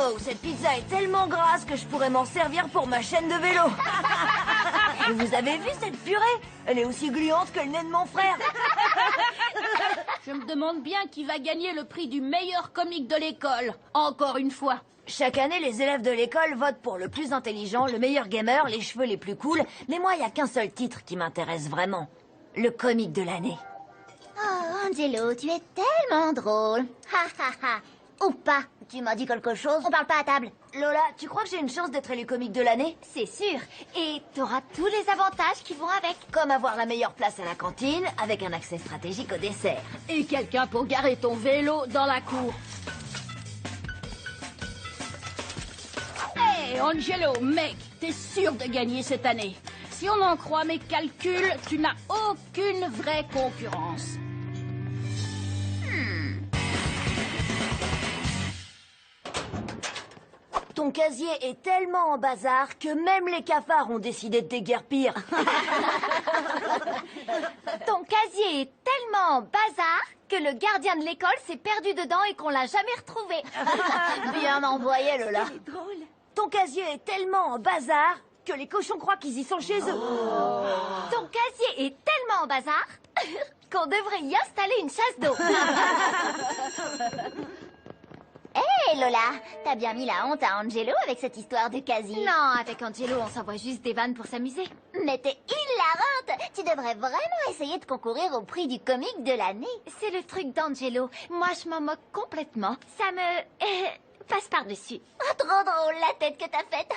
Wow, cette pizza est tellement grasse que je pourrais m'en servir pour ma chaîne de vélo. Vous avez vu cette purée? Elle est aussi gluante que le nez de mon frère. Je me demande bien qui va gagner le prix du meilleur comique de l'école. Encore une fois. Chaque année, les élèves de l'école votent pour le plus intelligent, le meilleur gamer, les cheveux les plus cool. Mais moi, il n'y a qu'un seul titre qui m'intéresse vraiment. Le comique de l'année. Oh, Angelo, tu es tellement drôle. Ha ha ha. Ou pas. Tu m'as dit quelque chose? On parle pas à table. Lola, tu crois que j'ai une chance d'être élu comique de l'année? C'est sûr. Et t'auras tous les avantages qui vont avec. Comme avoir la meilleure place à la cantine, avec un accès stratégique au dessert. Et quelqu'un pour garer ton vélo dans la cour. Hé, Angelo, mec, t'es sûr de gagner cette année. Si on en croit mes calculs, tu n'as aucune vraie concurrence. Ton casier est tellement en bazar que même les cafards ont décidé de déguerpir. Ton casier est tellement en bazar que le gardien de l'école s'est perdu dedans et qu'on l'a jamais retrouvé. Bien envoyé, Lola. C'est drôle. Ton casier est tellement en bazar que les cochons croient qu'ils y sont chez eux. Ton casier est tellement en bazar qu'on devrait y installer une chasse d'eau. Hé Lola, t'as bien mis la honte à Angelo avec cette histoire de casier. Non, avec Angelo, on s'envoie juste des vannes pour s'amuser. Mais t'es hilarante. Tu devrais vraiment essayer de concourir au prix du comique de l'année. C'est le truc d'Angelo. Moi, je m'en moque complètement. Ça me... passe par-dessus. Oh, trop drôle la tête que t'as faite.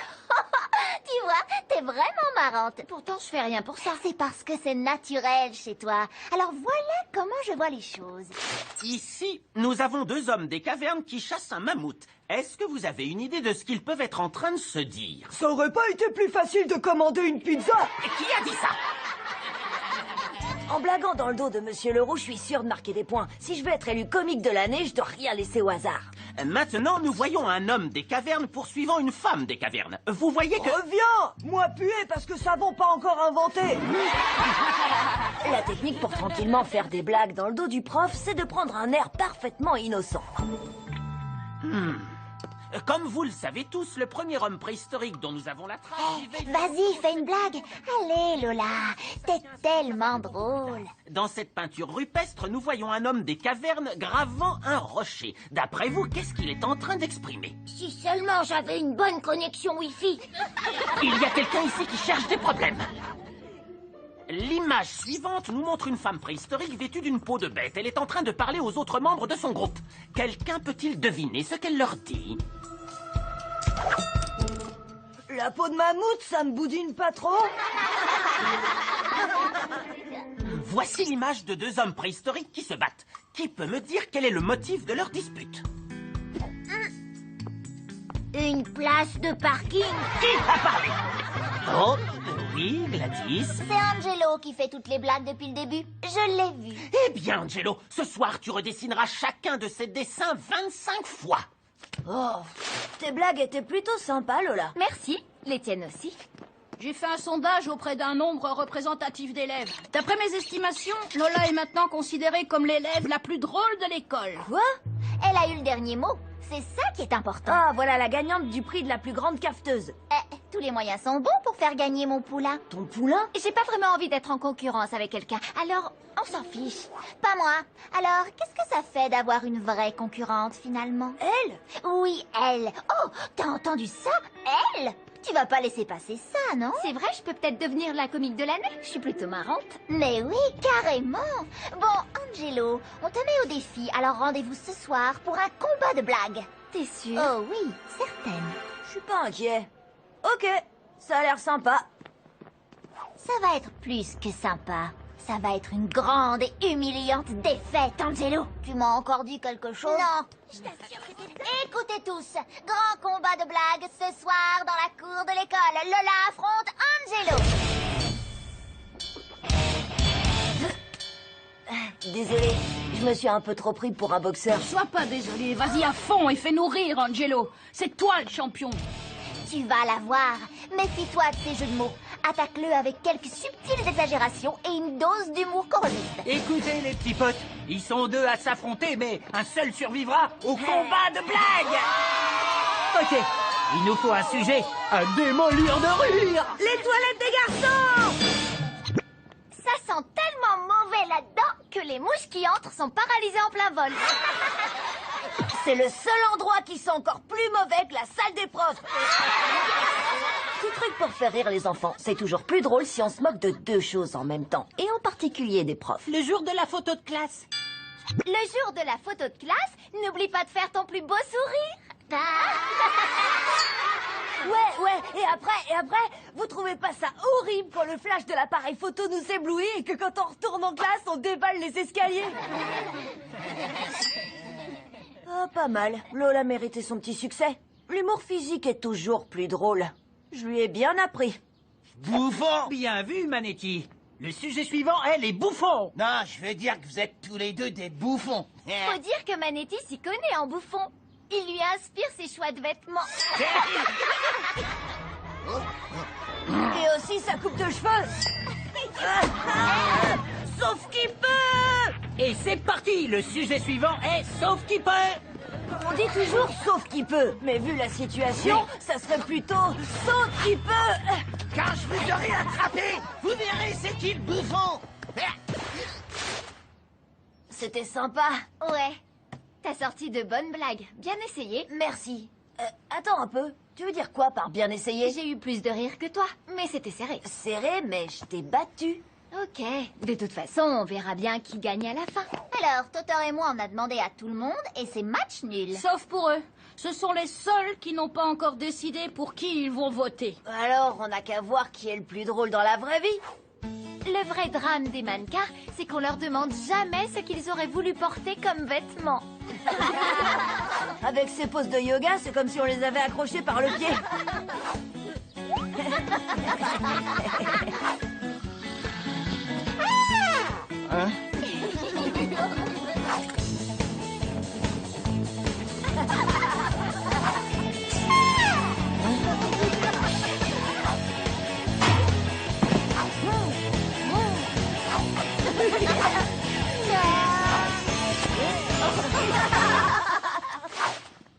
Tu vois, t'es vraiment marrante. Pourtant, je fais rien pour ça. C'est parce que c'est naturel chez toi. Alors voilà comment je vois les choses. Ici, nous avons deux hommes des cavernes qui chassent un mammouth. Est-ce que vous avez une idée de ce qu'ils peuvent être en train de se dire? Ça aurait pas été plus facile de commander une pizza? Et qui a dit ça? En blaguant dans le dos de Monsieur Leroux, je suis sûre de marquer des points. Si je veux être élu comique de l'année, je dois rien laisser au hasard. Maintenant, nous voyons un homme des cavernes poursuivant une femme des cavernes. Vous voyez que... Reviens! Moi puer parce que ça vaut pas encore inventé. La technique pour tranquillement faire des blagues dans le dos du prof, c'est de prendre un air parfaitement innocent. Comme vous le savez tous, le premier homme préhistorique dont nous avons la trace... Vas-y, fais une blague. Allez, Lola, t'es tellement drôle. Dans cette peinture rupestre, nous voyons un homme des cavernes gravant un rocher. D'après vous, qu'est-ce qu'il est en train d'exprimer? Si seulement j'avais une bonne connexion Wi-Fi. Il y a quelqu'un ici qui cherche des problèmes. L'image suivante nous montre une femme préhistorique vêtue d'une peau de bête. Elle est en train de parler aux autres membres de son groupe. Quelqu'un peut-il deviner ce qu'elle leur dit? La peau de mammouth, ça me boudine pas trop? Voici l'image de deux hommes préhistoriques qui se battent. Qui peut me dire quel est le motif de leur dispute? Une place de parking. Qui a parlé? Oh, oui, Gladys. C'est Angelo qui fait toutes les blagues depuis le début. Je l'ai vu. Eh bien, Angelo, ce soir, tu redessineras chacun de ces dessins 25 fois. Oh, tes blagues étaient plutôt sympas, Lola. Merci, les tiennes aussi. J'ai fait un sondage auprès d'un nombre représentatif d'élèves. D'après mes estimations, Lola est maintenant considérée comme l'élève la plus drôle de l'école. Quoi? Elle a eu le dernier mot. C'est ça qui est important. Ah, voilà la gagnante du prix de la plus grande cafeteuse. Tous les moyens sont bons pour faire gagner mon poulain. Ton poulain? J'ai pas vraiment envie d'être en concurrence avec quelqu'un. Alors, on s'en fiche. Pas moi. Alors, qu'est-ce que ça fait d'avoir une vraie concurrente, finalement? Elle? Oui, elle. Oh, t'as entendu ça? Elle? Tu vas pas laisser passer ça, non? C'est vrai, je peux peut-être devenir la comique de l'année. Je suis plutôt marrante. Mais oui, carrément. Bon, Angelo, on te met au défi. Alors rendez-vous ce soir pour un combat de blagues. T'es sûre? Oh oui, certaine. Je suis pas inquiet. Ok, ça a l'air sympa. Ça va être plus que sympa. Ça va être une grande et humiliante défaite, Angelo. Tu m'as encore dit quelque chose? Non, je t'assure que c'est... Écoutez tous, grand combat de blagues ce soir dans la cour de l'école. Lola affronte Angelo. Désolé, je me suis un peu trop pris pour un boxeur. Sois pas désolé, vas-y à fond et fais-nous rire, Angelo. C'est toi le champion. Tu vas la voir. Méfie-toi de ces jeux de mots. Attaque-le avec quelques subtiles exagérations et une dose d'humour corniste. Écoutez les petits potes, ils sont deux à s'affronter, mais un seul survivra au combat de blagues. Ok, il nous faut un sujet à démolir de rire. Les toilettes des garçons! Ça sent tellement mauvais là-dedans que les mouches qui entrent sont paralysées en plein vol. C'est le seul endroit qui sent encore plus mauvais que la salle des profs. Petit truc pour faire rire les enfants, c'est toujours plus drôle si on se moque de deux choses en même temps, et en particulier des profs. Le jour de la photo de classe. Le jour de la photo de classe, n'oublie pas de faire ton plus beau sourire. Ouais, et après, vous trouvez pas ça horrible quand le flash de l'appareil photo nous éblouit et que quand on retourne en classe, on déballe les escaliers? Ah, pas mal. Lola méritait son petit succès. L'humour physique est toujours plus drôle. Je lui ai bien appris. Bouffon. Bien vu, Manetti. Le sujet suivant est les bouffons. Non, je veux dire que vous êtes tous les deux des bouffons. Faut dire que Manetti s'y connaît en bouffon. Il lui inspire ses choix de vêtements. Et aussi sa coupe de cheveux. Sauf qu'il peut. Et c'est parti. Le sujet suivant est sauf qui peut. On dit toujours sauf qu'il peut, mais vu la situation, ça serait plutôt sauf qu'il peut. Quand je vous aurai attrapé, vous verrez c'est qui le bouffon. C'était sympa. Ouais. T'as sorti de bonnes blagues. Bien essayé. Merci. Attends un peu. Tu veux dire quoi par bien essayé? J'ai eu plus de rire que toi, mais c'était serré. Serré, mais je t'ai battu. Ok. De toute façon, on verra bien qui gagne à la fin. Alors, Totor et moi, on a demandé à tout le monde et c'est match nul. Sauf pour eux. Ce sont les seuls qui n'ont pas encore décidé pour qui ils vont voter. Alors, on n'a qu'à voir qui est le plus drôle dans la vraie vie. Le vrai drame des mannequins, c'est qu'on leur demande jamais ce qu'ils auraient voulu porter comme vêtements. Avec ces poses de yoga, c'est comme si on les avait accrochés par le pied. Hein?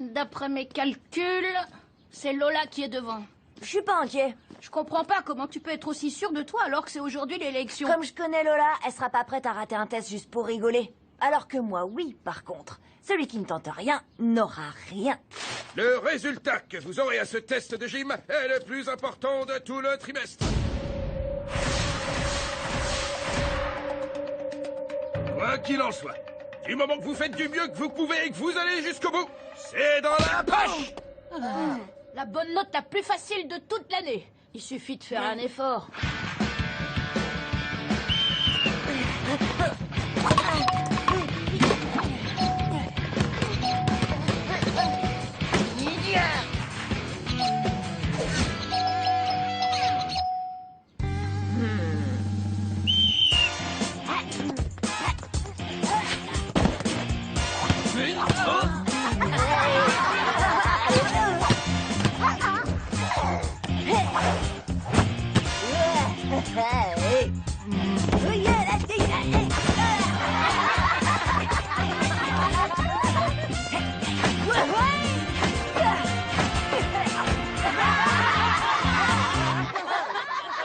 D'après mes calculs, c'est Lola qui est devant. Je suis pas inquiet. Je comprends pas comment tu peux être aussi sûr de toi alors que c'est aujourd'hui l'élection. Comme je connais Lola, elle sera pas prête à rater un test juste pour rigoler. Alors que moi, oui, par contre. Celui qui ne tente rien n'aura rien. Le résultat que vous aurez à ce test de gym est le plus important de tout le trimestre. Quoi qu'il en soit, du moment que vous faites du mieux que vous pouvez et que vous allez jusqu'au bout, c'est dans la poche. La bonne note la plus facile de toute l'année. Il suffit de faire un effort.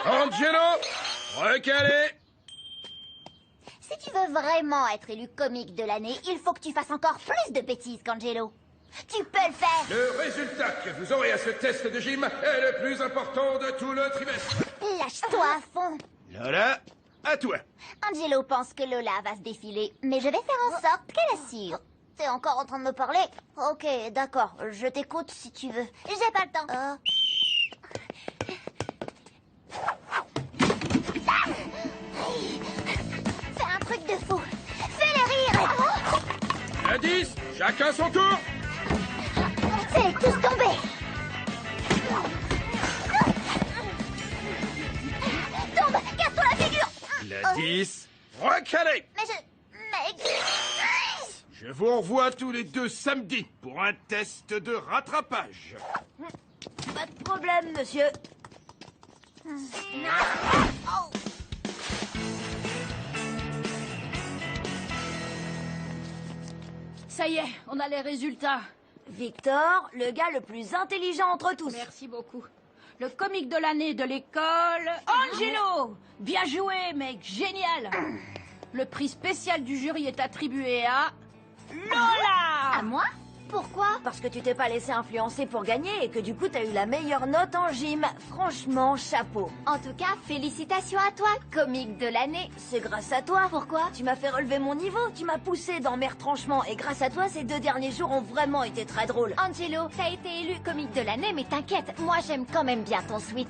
Angelo, recalé. Si tu veux vraiment être élu comique de l'année, il faut que tu fasses encore plus de bêtises qu'Angelo. Tu peux le faire. Le résultat que vous aurez à ce test de gym est le plus important de tout le trimestre. Lâche-toi à fond. Lola, à toi. Angelo pense que Lola va se défiler, mais je vais faire en sorte qu'elle assure. T'es encore en train de me parler? Ok, d'accord, je t'écoute si tu veux. J'ai pas le temps. Fais un truc de fou. Fais-les rire. À 10, chacun son tour. Fais-les tous tomber. Tombe, casse-toi la figure. La 10, recalé. Mais Je vous revois tous les deux samedi pour un test de rattrapage. Pas de problème, monsieur. Ça y est, on a les résultats. Victor, le gars le plus intelligent entre tous. Merci beaucoup. Le comique de l'année de l'école, Angelo. Bien joué, mec, génial. Le prix spécial du jury est attribué à Lola. À moi? Pourquoi? Parce que tu t'es pas laissé influencer pour gagner et que du coup t'as eu la meilleure note en gym. Franchement, chapeau. En tout cas, félicitations à toi, comique de l'année. C'est grâce à toi. Pourquoi? Tu m'as fait relever mon niveau, tu m'as poussé dans mes retranchements et grâce à toi, ces 2 derniers jours ont vraiment été très drôles. Angelo, t'as été élu comique de l'année, mais t'inquiète, moi j'aime quand même bien ton sweat.